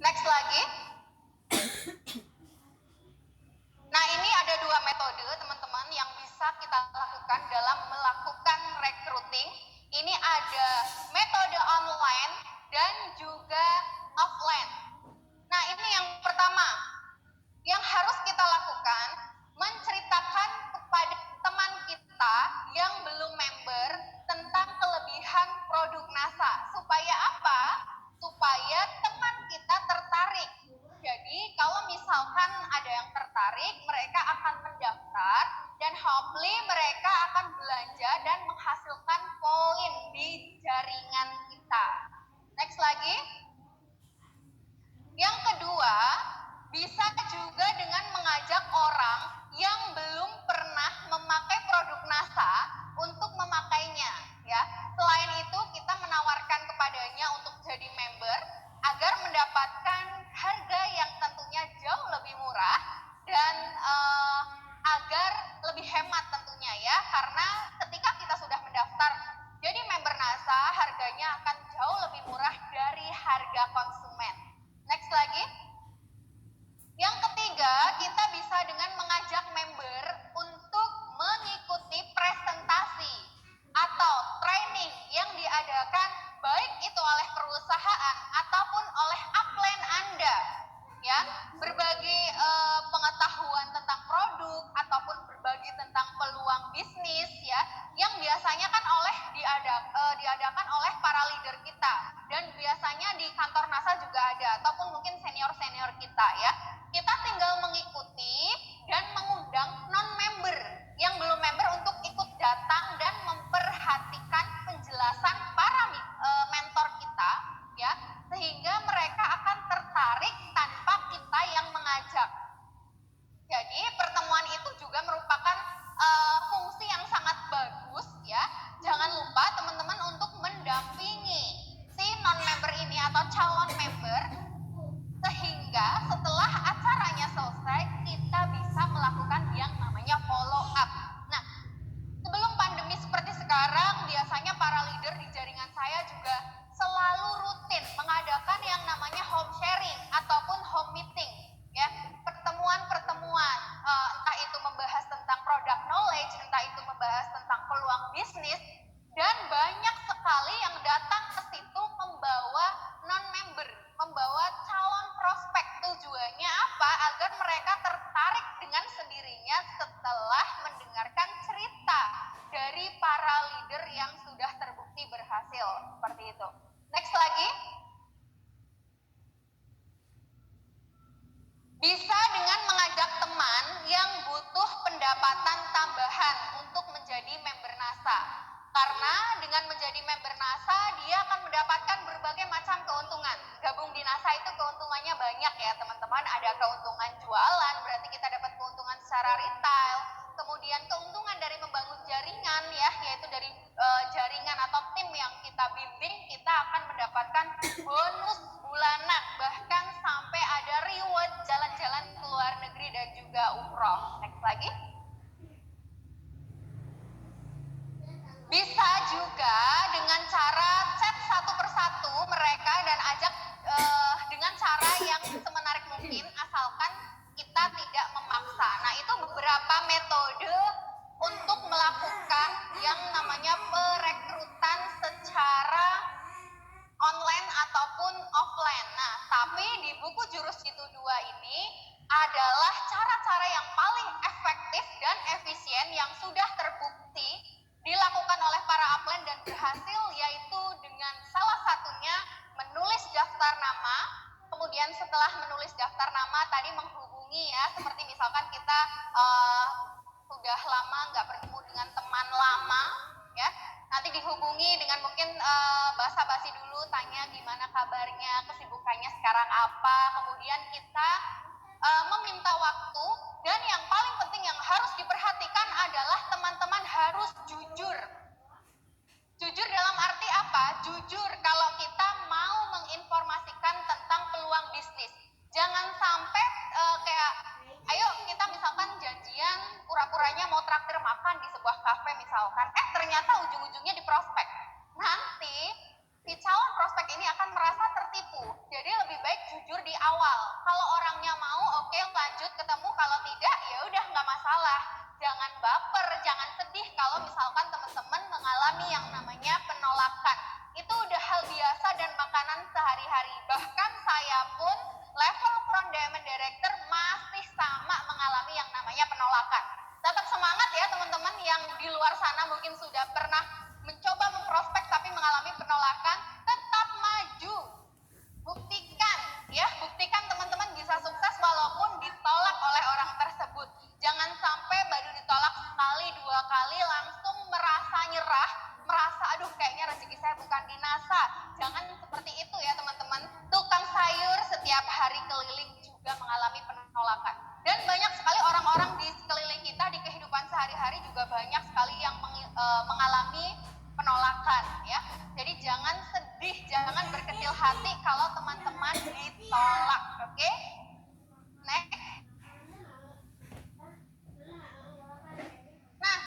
Next lagi. Nah, ini ada dua metode teman-teman yang bisa kita lakukan dalam melakukan recruiting. Ini ada metode online dan juga offline. Nah, ini yang pertama yang harus kita lakukan, menceritakan kepada teman kita yang belum member tentang kelebihan produk NASA. Supaya apa? Supaya teman kita tertarik. Jadi kalau misalkan ada yang tertarik, mereka akan mendaftar dan hopefully mereka akan belanja dan menghasilkan poin di jaringan kita. Next lagi. Yang kedua, bisa juga dengan mengajak orang yang belum pernah memakai produk NASA untuk memakainya, ya. Selain itu, kita menawarkan kepadanya untuk jadi member agar mendapatkan harga yang tentunya jauh lebih murah dan agar lebih hemat tentunya, ya. Karena ketika kita sudah mendaftar jadi member NASA, harganya akan jauh lebih murah dari harga konsumen. Next lagi. Yang ketiga, kita bisa dengan mengajak member untuk mengikuti presentasi atau training yang diadakan baik itu oleh perusahaan ataupun oleh upline Anda, ya. Berbagi pengetahuan tentang produk ataupun berbagi tentang peluang bisnis, ya, yang biasanya kan diadakan oleh para leader kita dan biasanya di kantor NASA juga ada ataupun mungkin senior-senior kita, ya. Kita tinggal mengikuti dan mengundang non-member yang belum member untuk ikut datang dan memperhatikan penjelasan para mentor kita, ya, sehingga mereka akan tertarik tanpa kita yang mengajak. Jadi pertemuan itu juga merupakan fungsi yang sangat bagus, ya. Jangan lupa teman-teman untuk mendampingi si non-member ini atau calon member sehingga setelah acaranya selesai kita bisa melakukan yang namanya follow up. Nah, sebelum pandemi seperti sekarang, biasanya para leader di jaringan saya juga selalu rutin mengadakan yang namanya home sharing ataupun home meeting, ya. Pertemuan-pertemuan, entah itu membahas tentang product knowledge, entah itu membahas tentang peluang bisnis, dan banyak sekali yang datang ke situ membawa non-member, membawa calon prospek. Tujuannya apa? Agar mereka tertarik dengan sendirinya setelah mendengarkan cerita dari para leader yang sudah terbukti berhasil. Seperti itu. Next lagi. Bisa dengan mengajak teman yang butuh pendapatan tambahan untuk menjadi member NASA. Karena dengan menjadi member NASA, dia akan mendapatkan berbagai macam keuntungan. Gabung di NASA itu keuntungannya banyak, ya teman-teman. Ada keuntungan jualan, berarti kita dapat keuntungan secara retail. Kemudian keuntungan dari membangun jaringan, ya, yaitu dari jaringan atau tim yang kita bimbing, kita akan mendapatkan bonus bulanan, bahkan sampai ada reward jalan-jalan ke luar negeri dan juga umroh. Next lagi. Bisa juga dengan cara chat satu persatu mereka dan ajak dengan cara yang semenarik mungkin, asalkan kita tidak memaksa. Nah, itu beberapa metode untuk melakukan yang namanya perekrutan secara online ataupun offline. Nah, tapi di buku Jurus Jitu 2 ini adalah cara-cara yang paling efektif dan efisien yang sudah terbukti dilakukan oleh para upline dan berhasil, yaitu dengan salah satunya menulis daftar nama. Kemudian setelah menulis daftar nama tadi menghubungi, ya, seperti misalkan kita sudah lama nggak bertemu dengan teman lama, ya, nanti dihubungi dengan mungkin basa-basi dulu, tanya gimana kabarnya, kesibukannya sekarang apa, kemudian kita meminta waktu, dan yang paling penting yang harus diperhatikan adalah teman-teman harus jujur. Jujur dalam arti apa? Jujur kalau kita mau menginformasikan tentang peluang bisnis. Jangan sampai kayak, ayo kita misalkan janjian pura-puranya mau traktir makan di sebuah kafe misalkan, ternyata ujung-ujungnya di prospek. Nanti si calon prospek ini akan merasa tertipu. Jadi lebih baik jujur di di awal. Kalau orangnya mau, oke, lanjut ketemu. Kalau tidak, ya udah nggak masalah. Jangan baper, jangan sedih kalau misalkan teman-teman mengalami yang namanya penolakan. Itu udah hal biasa dan makanan sehari-hari. Bahkan saya pun level front diamond director masih sama mengalami yang namanya penolakan. Tetap semangat ya teman-teman yang di luar sana mungkin sudah pernah mencoba memprospek tapi mengalami penolakan. Tetap maju, buktikan ya, buktikan teman-teman bisa sukses walaupun ditolak oleh orang tersebut. Jangan sampai baru ditolak sekali, dua kali langsung merasa nyerah, merasa aduh kayaknya rezeki saya bukan di NASA. Jangan seperti itu ya teman-teman. Tukang sayur setiap hari keliling juga mengalami penolakan. Dan banyak sekali orang-orang di sekeliling kita di kehidupan sehari-hari juga banyak sekali yang mengalami penolakan ya. Jadi jangan sedih, jangan berkecil hati kalau teman-teman ditolak.